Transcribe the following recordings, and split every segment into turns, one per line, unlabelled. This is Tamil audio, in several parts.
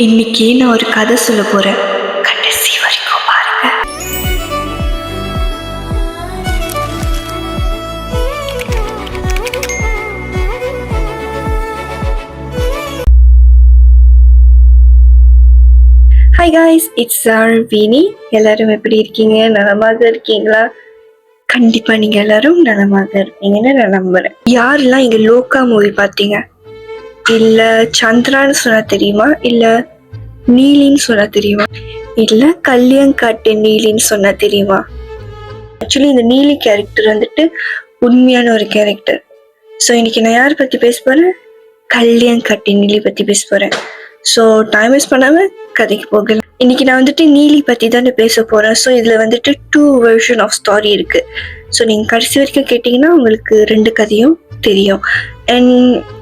இன்னைக்கு நான் ஒரு கதை சொல்ல போறேன். கடைசி வரைக்கும் பாருங்க. Hi guys, it's வீனி. எல்லாரும் எப்படி இருக்கீங்க? நலமாக இருக்கீங்களா? கண்டிப்பா நீங்க எல்லாரும் நலமாக இருப்பீங்கன்னு நான் நம்புறேன். யாரெல்லாம் இங்க லோகா மூவி பார்த்தீங்க? இல்ல சந்திரான்னு சொன்னா தெரியுமா? இல்ல நீலின்னு சொன்னா தெரியுமா? இல்ல கல்யாங்காட்டு நீலின்னு சொன்னா தெரியுமா? ஆக்சுவலி இந்த நீலி கேரக்டர் வந்துட்டு உண்மையான ஒரு கேரக்டர். ஸோ இன்னைக்கு நான் யாரை பத்தி பேச போறேன்? கல்யாங்காட்டு நீலி பத்தி பேச போறேன். ஸோ டைம் வேஸ்ட் பண்ணாம கதைக்கு போகலாம். இன்னைக்கு நான் வந்துட்டு நீலி பத்தி தானே பேச போறேன். ஸோ இதுல வந்துட்டு 2 வெர்ஷன் ஆஃப் ஸ்டாரி இருக்கு. ஸோ நீங்க கடைசி வரைக்கும் கேட்டீங்கன்னா உங்களுக்கு 2 கதையும் தெரியும். அண்ட்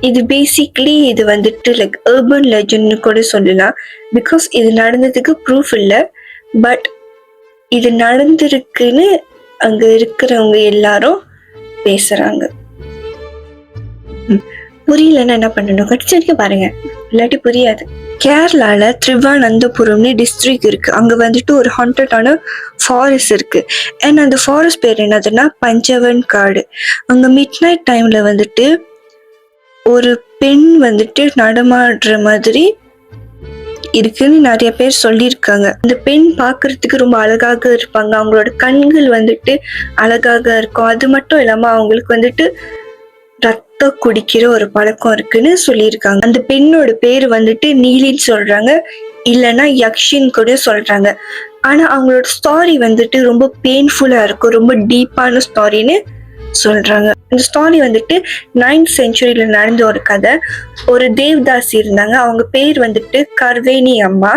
இது பேசிக்லி இது வந்துட்டு லைக் அர்பன் லெஜண்ட்னு கூட சொல்லலாம். பிகாஸ் இது நடந்ததுக்கு ப்ரூஃப் இல்லை, பட் இது நடந்திருக்குன்னு அங்க இருக்கிறவங்க எல்லாரும் பேசுறாங்க. புரியலன்னா என்ன பண்ணணும்? கடைசி வரைக்கும் பாருங்க, இல்லாட்டி புரியாது. கேரளால திருவானந்தபுரம்னு டிஸ்ட்ரிக்ட் இருக்கு. அங்க வந்துட்டு ஒரு ஹாண்டடான ஃபாரஸ்ட் இருக்கு. அண்ட் அந்த ஃபாரஸ்ட் பேர் என்னதுன்னா பஞ்சவன் காடு. அங்க மிட் நைட் டைம்ல வந்துட்டு ஒரு பெண் வந்துட்டு நடமாடுற மாதிரி இருக்குன்னு நிறைய பேர் சொல்லியிருக்காங்க. அந்த பெண் பார்க்கறதுக்கு ரொம்ப அழகாக இருப்பாங்க. அவங்களோட கண்கள் வந்துட்டு அழகாக இருக்கும். அது மட்டும் இல்லாம அவங்களுக்கு வந்துட்டு ரத்தம் குடிக்கிற ஒரு பழக்கம் இருக்குன்னு சொல்லியிருக்காங்க. அந்த பெண்ணோட பேர் வந்துட்டு நீலின்னு சொல்றாங்க, இல்லைன்னா யக்ஷின்னு கூட சொல்றாங்க. ஆனா அவங்களோட ஸ்டாரி வந்துட்டு ரொம்ப பெயின்ஃபுல்லா இருக்கும், ரொம்ப டீப்பான ஸ்டாரின்னு சொல்றாங்க. இந்த ஸ்டாரி வந்துட்டு 9th centuryல நடந்த ஒரு கதை. ஒரு தேவதாசி இருந்தாங்க. அவங்க பேர் வந்துட்டு கர்வேணி அம்மா.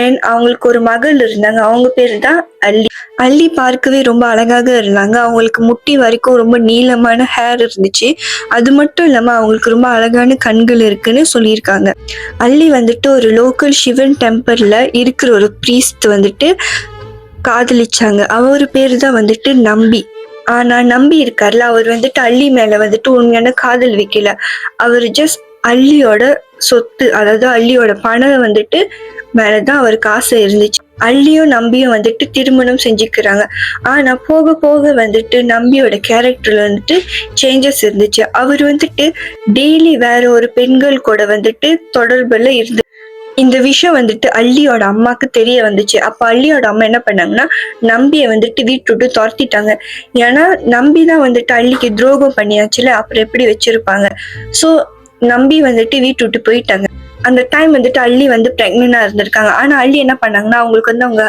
அண்ட் அவங்களுக்கு ஒரு மகள் இருந்தாங்க. அவங்க பேர் தான் அல்லி. அல்லி பார்க்கவே ரொம்ப அழகாக இருந்தாங்க. அவங்களுக்கு முட்டி வரைக்கும் ரொம்ப நீளமான ஹேர் இருந்துச்சு. அது மட்டும் இல்லாம அவங்களுக்கு ரொம்ப அழகான கண்கள் இருக்குன்னு சொல்லியிருக்காங்க. அல்லி வந்துட்டு ஒரு லோக்கல் சிவன் டெம்பிள்ல இருக்கிற ஒரு பிரீஸ்ட் வந்துட்டு காதலிச்சாங்க. அவர் பேரு தான் வந்துட்டு நம்பி. ஆனா நம்பி இருக்காருல, அவர் வந்துட்டு அல்லி மேல வந்துட்டு உண்மையான காதல் வைக்கல. அவர் ஜஸ்ட் அல்லியோட சொத்து, அதாவது அல்லியோட பணம் வந்துட்டு மேலதான் அவருக்கு ஆசை இருந்துச்சு. அல்லியும் நம்பியும் வந்துட்டு திருமணம் செஞ்சுக்கிறாங்க. ஆனா போக போக வந்துட்டு நம்பியோட கேரக்டர்ல வந்துட்டு சேஞ்சஸ் இருந்துச்சு. அவர் வந்துட்டு டெய்லி வேற ஒரு பெண்கள் கூட வந்துட்டு தொடர்புல இருந்து இந்த விஷயம் வந்துட்டு அல்லியோட அம்மாக்கு தெரிய வந்துச்சு. அப்ப அல்லியோட அம்மா என்ன பண்ணாங்கன்னா நம்பியை வந்துட்டு வீட்டு விட்டு துரத்திட்டாங்க. ஏன்னா நம்பிதான் வந்துட்டு அல்லிக்கு துரோகம் பண்ணியாச்சுல, அப்புறம் எப்படி வச்சிருப்பாங்க. ஸோ நம்பி வந்துட்டு வீட்டு விட்டு போயிட்டாங்க. அந்த டைம் வந்துட்டு அல்லி வந்து பிரெக்னெண்டா இருந்திருக்காங்க. ஆனா அல்லி என்ன பண்ணாங்கன்னா அவங்களுக்கு வந்து அவங்க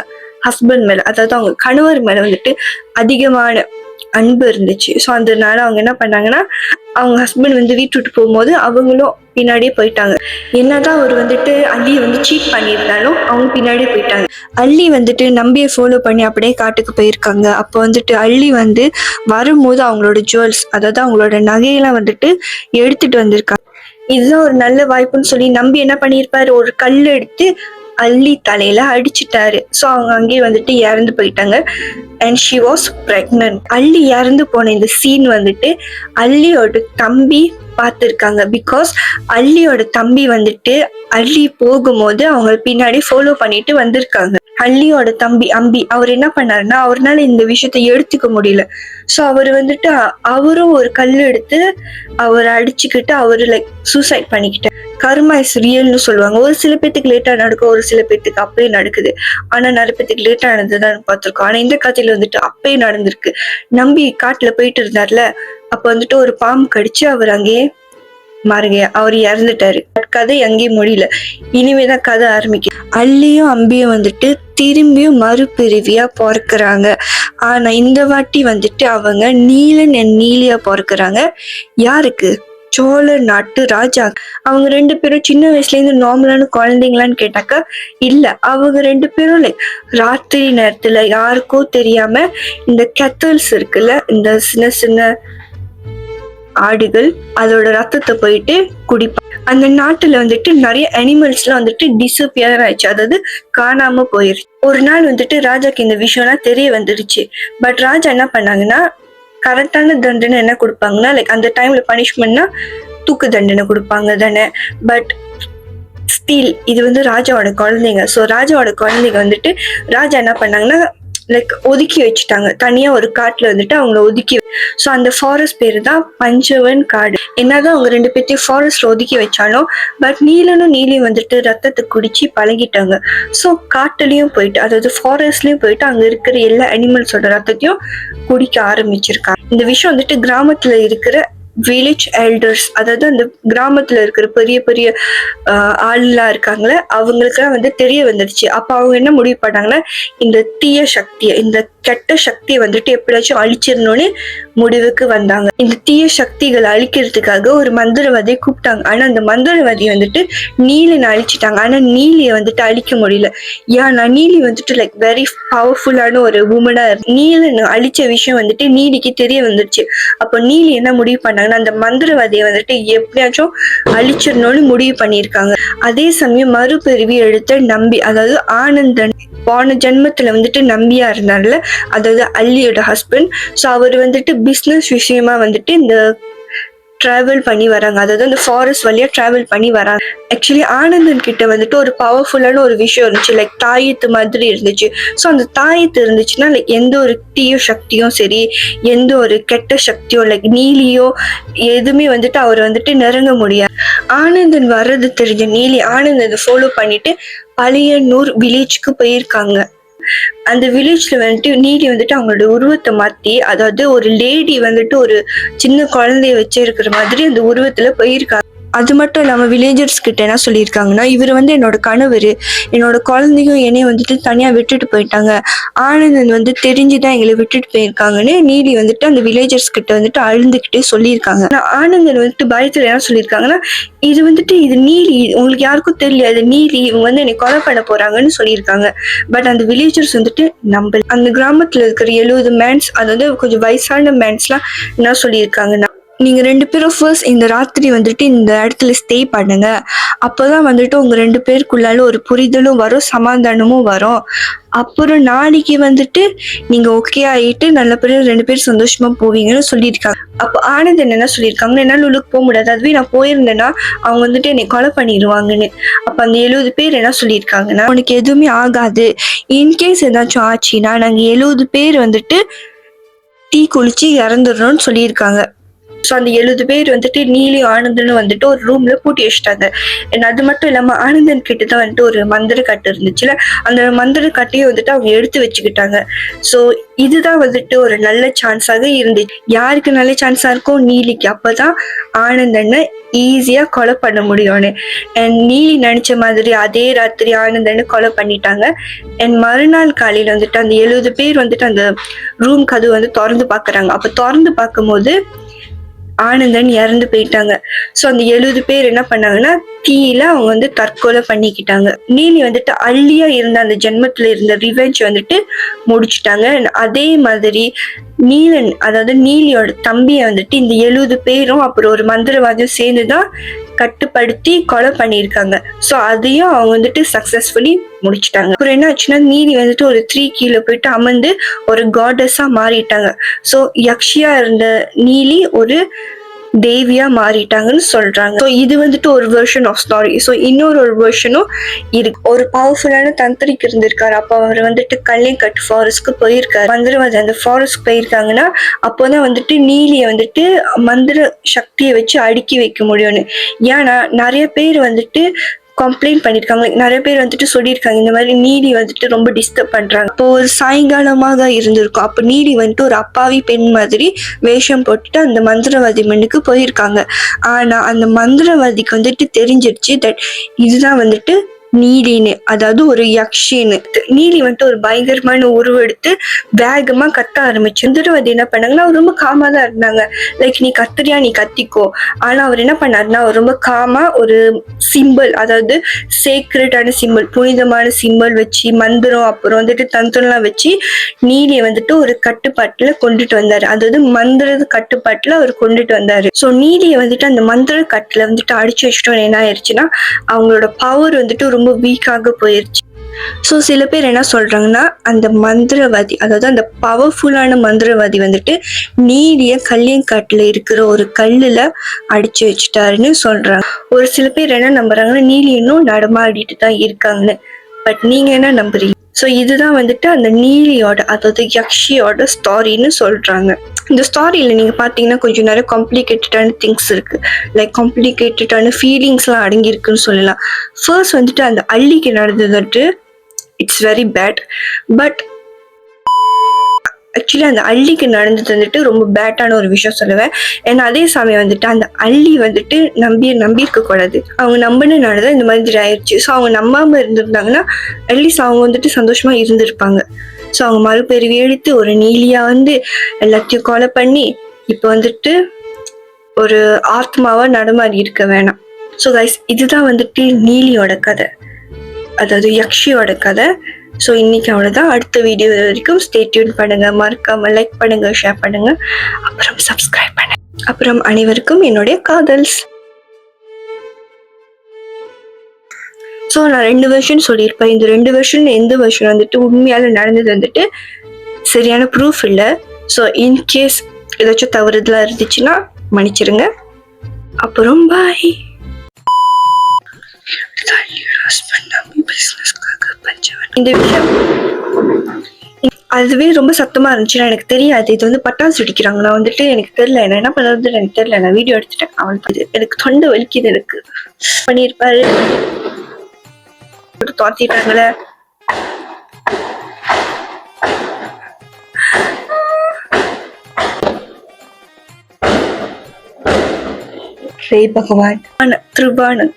ஹஸ்பண்ட் மேல, அதாவது அவங்க கணவர் மேல வந்துட்டு அதிகமான அன்பு இருந்துச்சு. ஸோ அதனால அவங்க என்ன பண்ணாங்கன்னா அவங்க ஹஸ்பண்ட் வந்து வீட்டு விட்டு போகும்போது அவங்களும் பின்னாடியே போயிட்டாங்க. என்னதான் அவர் வந்துட்டு அல்லியை வந்து சீட் பண்ணியிருந்தாலும் அவங்க பின்னாடியே போயிட்டாங்க. அல்லி வந்துட்டு நம்பியை ஃபாலோ பண்ணி அப்படியே காட்டுக்கு போயிருக்காங்க. அப்போ வந்துட்டு அல்லி வந்து வரும்போது அவங்களோட ஜுவல்ஸ், அதாவது அவங்களோட நகையெல்லாம் வந்துட்டு எடுத்துட்டு வந்திருக்காங்க. இதுதான் ஒரு நல்ல வாய்ப்புன்னு சொல்லி நம்பி என்ன பண்ணியிருப்பாரு, ஒரு கல் எடுத்து அல்லி தலையில அடிச்சுட்டாரு. ஸோ அவங்க அங்கேயே வந்துட்டு இறந்து போயிட்டாங்க. And she was pregnant. அல்லி இறந்து போன இந்த சீன் வந்துட்டு அல்லியோட தம்பி பார்த்துருக்காங்க. பிகாஸ் அல்லியோட தம்பி வந்துட்டு அல்லி போகும்போது அவங்க பின்னாடி ஃபாலோ பண்ணிட்டு வந்திருக்காங்க. அல்லியோட தம்பி அம்பி அவர் என்ன பண்ணாருன்னா அவர்னால இந்த விஷயத்த எடுத்துக்க முடியல. ஸோ அவர் வந்துட்டு அவரும் ஒரு கல் எடுத்து அவரை அடிச்சுக்கிட்டு அவரு லைக் சூசைட் பண்ணிக்கிட்டார். கர்மா இஸ் ரியல்னு சொல்லுவாங்க. ஒரு சில பேத்துக்கு லேட்டா நடக்கும், ஒரு சில பேத்துக்கு அப்பயே நடக்குது. ஆனா நிறைய பேத்துக்கு லேட்டா நடந்ததுதான் பார்த்திருக்கோம். ஆனா இந்த கதையில வந்துட்டு அப்பயே நடந்திருக்கு. நம்பி காட்டுல போயிட்டு இருந்தார்ல, அப்ப வந்துட்டு ஒரு பாம்பு கடிச்சு அவர் அங்கேயே மாறுங்க, அவர் இறந்துட்டாரு. கதை அங்கேயும் முடியல, இனிமேதான் கதை ஆரம்பிக்கும். அல்லியும் அம்பியும் வந்துட்டு திரும்பியும் மறுபிரிவியா பிறக்கிறாங்க. ஆனா இந்த வாட்டி வந்துட்டு அவங்க நீலன் அண்ட் நீலியா பிறக்கிறாங்க. யாருக்கு? சோழ நாட்டு ராஜா. அவங்க 2 பேரும் சின்ன வயசுல இருந்து நார்மலான குழந்தைங்களான்னு கேட்டாக்கா இல்ல. அவங்க 2 பேரும் லைக் ராத்திரி நேரத்துல யாருக்கோ தெரியாம இந்த கெத்தல்ஸ் இருக்குல்ல, இந்த சின்ன சின்ன ஆடுகள், அதோட ரத்தத்தை போயிட்டு குடிப்பாங்க. அந்த நாட்டுல வந்துட்டு நிறைய அனிமல்ஸ் எல்லாம் வந்துட்டு டிஸப்பியர் ஆயிடுச்சு, அதாவது காணாம போயிருச்சு. ஒரு நாள் வந்துட்டு ராஜாக்கு இந்த விஷயம்லாம் தெரிய வந்துடுச்சு. பட் ராஜா என்ன பண்ணாங்கன்னா கரெக்டான தண்டனை என்ன கொடுப்பாங்கன்னா லைக் அந்த டைம்ல பனிஷ்மெண்ட்னா தூக்கு தண்டனை கொடுப்பாங்க தானே. பட் ஸ்டீல் இது வந்து ராஜாவோட குழந்தைங்க. ஸோ ராஜாவோட குழந்தைங்க வந்துட்டு ராஜா என்ன பண்ணாங்கன்னா லைக் ஒதுக்கி வச்சுட்டாங்க. தனியா ஒரு காட்டுல வந்துட்டு அவங்கள ஒதுக்கி. ஸோ அந்த ஃபாரஸ்ட் பேரு தான் பஞ்சவன் காடு. என்னதான் அவங்க 2 பேர்த்தையும் ஃபாரஸ்ட்ல ஒதுக்கி வச்சாலும் பட் நீலனும் நீலியும் வந்துட்டு ரத்தத்தை குடிச்சு பழகிட்டாங்க. ஸோ காட்டுலயும் போயிட்டு அதாவது ஃபாரஸ்ட்லயும் போயிட்டு அங்க இருக்கிற எல்லா அனிமல்ஸோட ரத்தத்தையும் குடிக்க ஆரம்பிச்சிருக்காங்க. இந்த விஷயம் வந்துட்டு கிராமத்துல இருக்கிற வில்லேஜ் எல்டர்ஸ் அதாவது அந்த கிராமத்துல இருக்கிற பெரிய பெரிய ஆள்லாம் இருக்காங்களே அவங்களுக்குலாம் வந்து தெரிய வந்துடுச்சு. அப்ப அவங்க என்ன முடிவு பண்ணாங்கன்னா இந்த தீய சக்தியை இந்த கெட்ட சக்தியை வந்துட்டு எப்படியாச்சும் அழிச்சிடணும்னு முடிவுக்கு வந்தாங்க. இந்த தீய சக்திகளை அழிக்கிறதுக்காக ஒரு மந்திரவாதியை கூப்பிட்டாங்க. ஆனா அந்த மந்திரவாதியை வந்துட்டு நீலினை அழிச்சிட்டாங்க. ஆனா நீலியை வந்துட்டு அழிக்க முடியல. ஏன்னா நீலி வந்துட்டு லைக் வெரி பவர்ஃபுல்லான ஒரு உமனா நீலினை அழிச்ச விஷயம் வந்துட்டு நீலிக்கு தெரிய வந்துருச்சு. அப்போ நீலி என்ன முடிவு பண்ணாங்கன்னா அந்த மந்திரவாதியை வந்துட்டு எப்படியாச்சும் அழிச்சிடணும்னு முடிவு பண்ணியிருக்காங்க. அதே சமயம் மறுபிறவி எடுத்த நம்பி அதாவது ஆனந்தன் போன ஜென்மத்துல வந்துட்டு நம்பியா இருந்தார்ல அதாவது அல்லியோட ஹஸ்பண்ட். ஸோ அவர் வந்துட்டு பிஸ்னஸ் விஷயமா வந்துட்டு இந்த டிராவல் பண்ணி வராங்க. அதாவது அந்த ஃபாரஸ்ட் வழியா டிராவல் பண்ணி வராங்க. ஆக்சுவலி ஆனந்தன் கிட்ட வந்துட்டு ஒரு பவர்ஃபுல்லான ஒரு விஷயம் இருந்துச்சு. லைக் தாயத்து மாதிரி இருந்துச்சு. ஸோ அந்த தாயத்து இருந்துச்சுன்னா லைக் எந்த ஒரு தீய சக்தியும் சரி எந்த ஒரு கெட்ட சக்தியோ லைக் நீலியோ எதுவுமே வந்துட்டு அவர் வந்துட்டு நெருங்க முடியாது. ஆனந்தன் வர்றது தெரிஞ்ச நீலி ஆனந்தன் ஃபாலோ பண்ணிட்டு பழையனூர் வில்லேஜ்க்கு போயிருக்காங்க. அந்த வில்லேஜ்ல வந்துட்டு நீலி வந்துட்டு அவங்களோட உருவத்தை மாத்தி அதாவது ஒரு லேடி வந்துட்டு ஒரு சின்ன குழந்தைய வச்சிருக்கிற மாதிரி அந்த உருவத்துல போயிருக்காங்க. அது மட்டும் இல்லாம வில்லேஜர்ஸ் கிட்ட என்ன சொல்லியிருக்காங்கன்னா இவர் வந்து என்னோட கணவர் என்னோட குழந்தையும் என்னையும் வந்துட்டு தனியா விட்டுட்டு போயிட்டாங்க. ஆனந்தன் வந்து தெரிஞ்சுதான் எங்களை விட்டுட்டு போயிருக்காங்கன்னு நீலி வந்துட்டு அந்த வில்லேஜர்ஸ் கிட்ட வந்துட்டு அழுந்துகிட்டே சொல்லியிருக்காங்க. ஆனந்தன் வந்துட்டு பயத்துல என்ன சொல்லியிருக்காங்கன்னா இது வந்துட்டு இது நீலி உங்களுக்கு யாருக்கும் தெரியல அது நீலி இவங்க வந்து என்னை கொலை பண்ண போறாங்கன்னு சொல்லியிருக்காங்க. பட் அந்த வில்லேஜர்ஸ் வந்துட்டு நம்பல. அந்த கிராமத்துல இருக்கிற 70 மேன்ஸ் அதாவது கொஞ்சம் வயசான மேன்ஸ்லாம் என்ன சொல்லியிருக்காங்கன்னா நீங்க 2 பேரும் ஃபர்ஸ்ட் இந்த ராத்திரி வந்துட்டு இந்த இடத்துல ஸ்டே பண்ணுங்க. அப்போதான் வந்துட்டு உங்க 2 பேருக்குள்ளால ஒரு புரிதலும் வரும் சமாதானமும் வரும். அப்புறம் நாளைக்கு வந்துட்டு நீங்க ஓகே ஆகிட்டு நல்லபடியா 2 பேரும் சந்தோஷமா போவீங்கன்னு சொல்லியிருக்காங்க. அப்போ ஆனந்தன் என்ன சொல்லியிருக்காங்கன்னா என்னால உள்ளுக்கு போக முடியாது. அதுவே நான் போயிருந்தேன்னா அவங்க வந்துட்டு என்னை கொலை பண்ணிடுவாங்கன்னு. அப்ப அந்த 70 பேர் என்ன சொல்லியிருக்காங்கன்னா உனக்கு எதுவுமே ஆகாது. இன்கேஸ் ஏதாச்சும் ஆச்சுன்னா நாங்க 70 பேர் வந்துட்டு தீ குளிச்சு இறந்துடுறோம்னு சொல்லியிருக்காங்க. ஸோ அந்த 70 பேர் வந்துட்டு நீலி ஆனந்தனும் வந்துட்டு ஒரு ரூம்ல பூட்டி வச்சுட்டாங்க. அது மட்டும் இல்லாம ஆனந்தன் கிட்ட தான் வந்துட்டு ஒரு மந்திர கட்டு இருந்துச்சுல அந்த மந்திர கட்டையும் வந்துட்டு அவங்க எடுத்து வச்சுக்கிட்டாங்க. ஸோ இதுதான் வந்துட்டு ஒரு நல்ல சான்ஸாக இருந்துச்சு. யாருக்கு நல்ல சான்ஸா இருக்கும் நீலிக்கு. அப்பதான் ஆனந்தனை ஈஸியா கொலை பண்ண முடியும்னு. அண்ட் நீலி நினைச்ச மாதிரி அதே ராத்திரி ஆனந்தனை கொலை பண்ணிட்டாங்க. அண்ட் மறுநாள் காலையில வந்துட்டு அந்த 70 பேர் வந்துட்டு அந்த ரூம் கதவு வந்து திறந்து பாக்குறாங்க. அப்ப திறந்து பார்க்கும்போது ஆனந்தன் இறந்து போயிட்டாங்க. ஸோ அந்த 70 பேர் என்ன பண்ணாங்கன்னா தீயில அவங்க வந்து தற்கொலை பண்ணிக்கிட்டாங்க. நீலி வந்துட்டு அள்ளியா இருந்த அந்த ஜென்மத்துல இருந்த ரிவெஞ்ச் வந்துட்டு முடிச்சுட்டாங்க. அதே மாதிரி நீலன் அதாவது நீலியோட தம்பியை வந்துட்டு இந்த 70 பேரும் அப்புறம் ஒரு மந்திரவாதியும் சேர்ந்துதான் கட்டுப்படுத்தி கொலை பண்ணியிருக்காங்க. ஸோ அதையும் அவங்க வந்துட்டு சக்சஸ்ஃபுல்லி முடிச்சுட்டாங்க. அப்புறம் என்ன ஆச்சுன்னா நீலி வந்துட்டு ஒரு 3 கீழே போயிட்டு அமர்ந்து ஒரு காடஸா மாறிட்டாங்க. ஸோ யக்ஷியா இருந்த நீலி ஒரு தேவியா மாறிட்டாங்கன்னு சொல்றாங்க. ஸோ இது வந்துட்டு ஒரு வெர்ஷன் ஆஃப் ஸ்டாரி. ஸோ இன்னொரு வெர்ஷனும் இருக்கு. ஒரு பவர்ஃபுல்லான தந்திரிக்கு இருந்திருக்காரு. அப்போ அவர் வந்துட்டு கல்லைக்கட்டு ஃபாரஸ்ட்க்கு போயிருக்காரு. மந்திரவாதி அந்த ஃபாரஸ்ட் போயிருக்காங்கன்னா அப்போதான் வந்துட்டு நீலியை வந்துட்டு மந்திர சக்தியை வச்சு அடுக்கி வைக்க முடியும்னு. ஏன்னா நிறைய பேர் வந்துட்டு கம்ப்ளைண்ட் பண்ணிருக்காங்க. நிறைய பேர் வந்துட்டு சொல்லியிருக்காங்க இந்த மாதிரி நீலி வந்துட்டு ரொம்ப டிஸ்டர்ப் பண்றாங்க. இப்போ ஒரு சாயங்காலமாக இருந்திருக்கும். அப்ப நீலி வந்துட்டு ஒரு அப்பாவி பெண் மாதிரி வேஷம் போட்டுட்டு அந்த மந்திரவாதி மண்ணுக்கு போயிருக்காங்க. ஆனா அந்த மந்திரவாதிக்கு வந்துட்டு தெரிஞ்சிருச்சு தட் இதுதான் வந்துட்டு நீலின்னு அதாவது ஒரு யக்ஷின்னு. நீலி வந்துட்டு ஒரு பயங்கரமான உருவெடுத்து வேகமா கத்த ஆரம்பிச்சு. மந்திரவாதி என்ன பண்ணாங்கன்னா அவர் ரொம்ப காமா தான் இருந்தாங்க. லைக் நீ கத்துறியா நீ கத்திக்கோ. ஆனா அவர் என்ன பண்ணாருன்னா அவர் ரொம்ப காமா ஒரு சிம்பிள் அதாவது சேக்ரெட்டான சிம்பிள் புனிதமான சிம்பிள் வச்சு மந்திரம் அப்புறம் வந்துட்டு தந்திரம்லாம் வச்சு நீலியை வந்துட்டு ஒரு கட்டுப்பாட்டுல கொண்டுட்டு வந்தாரு. அதாவது மந்திர கட்டுப்பாட்டுல அவர் கொண்டுட்டு வந்தாரு. ஸோ நீலியை வந்துட்டு அந்த மந்திர கட்டுல வந்துட்டு அடிச்சு வச்சுட்டோம். என்ன ஆயிடுச்சுன்னா அவங்களோட பவர் வந்துட்டு ரொம்ப வீக்காக போயிருச்சு. ஸோ சில பேர் என்ன சொல்றாங்கன்னா அந்த மந்திரவாதி, அதாவது அந்த பவர்ஃபுல்லான மந்திரவாதி வந்துட்டு நீலிய கல்லியங்காட்டுல இருக்கிற ஒரு கல்லுல அடிச்சு வச்சுட்டாருன்னு சொல்றாங்க. ஒரு சில பேர் என்ன நம்புறாங்கன்னா நீலி இன்னும் நடமாடிட்டு தான் இருக்காங்கன்னு. பட் நீங்க என்ன நம்புறீங்க? ஸோ இதுதான் வந்துட்டு அந்த நீலியோட, அதாவது யக்ஷியோட ஸ்டாரின்னு சொல்றாங்க. இந்த ஸ்டாரியில நீங்க பாத்தீங்கன்னா கொஞ்சம் நிறைய காம்ப்ளிகேட்டடான திங்ஸ் இருக்கு. லைக் காம்ப்ளிகேட்டடான ஃபீலிங்ஸ்லாம் அடங்கி இருக்குன்னு சொல்லலாம். ஃபர்ஸ்ட் வந்துட்டு அந்த அள்ளிக்கு நடந்தது வந்துட்டு it's very bad. But actually அந்த அள்ளிக்கு நடந்தது வந்துட்டு ரொம்ப பேட்டான ஒரு விஷயம் சொல்லுவேன். ஏன்னா அதே சமயம் வந்துட்டு அந்த அள்ளி வந்துட்டு நம்பி இருக்க கூடாது. அவங்க நம்பினனாலதான் இந்த மாதிரி ஆயிடுச்சு. ஸோ அவங்க நம்பாம இருந்திருந்தாங்கன்னா அட்லீஸ்ட் அவங்க வந்துட்டு சந்தோஷமா இருந்திருப்பாங்க. ஸோ அவங்க மறுபிறவி எடுத்து ஒரு நீலியா வந்து எல்லாத்தையும் கொலை பண்ணி இப்போ வந்துட்டு ஒரு ஆத்மாவா நடமாடி இருக்க வேணாம். ஸோ கைஸ், இதுதான் வந்துட்டு நீலியோட கதை, அதாவது யக்ஷியோட கதை. ஸோ இன்னைக்கு அவ்வளோதான். அடுத்த வீடியோ வரைக்கும் ஸ்டே டியூன் பண்ணுங்க. மறக்காம லைக் பண்ணுங்க, ஷேர் பண்ணுங்க, அப்புறம் சப்ஸ்கிரைப் பண்ணுங்க. அப்புறம் அனைவருக்கும் என்னுடைய காதல்ஸ். ஸோ நான் 2 வெர்ஷன் சொல்லியிருப்பேன். இந்த 2 வெர்ஷன் எந்த வெர்ஷன் வந்துட்டு உண்மையால நடந்தது வந்துட்டு சரியான ப்ரூஃப் இல்லை. ஸோ இன்கேஸ் ஏதாச்சும் தவறுதலாக இருந்துச்சுன்னா மன்னிச்சிருங்க. அப்புறம் பாய். இந்த விஷயம் அதுவே ரொம்ப சத்தமா இருந்துச்சுன்னா எனக்கு தெரியாது. இது வந்து பட்டாசு வெடிக்கிறாங்க. நான் வந்துட்டு எனக்கு தெரியல, என்ன பண்றது எனக்கு தெரியல. நான் வீடியோ எடுத்துட்டேன். அவளுக்கு எனக்கு தொண்டை வலிக்குது. எனக்கு பண்ணிருப்பாரு தோத்திட்டாங்களே. ஸ்ரீ பகவான் திருவான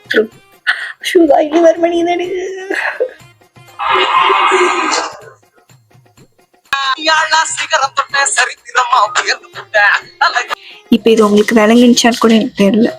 இப்ப இது உங்களுக்கு விளங்குச்சான்னு கூட எனக்கு தெரியல.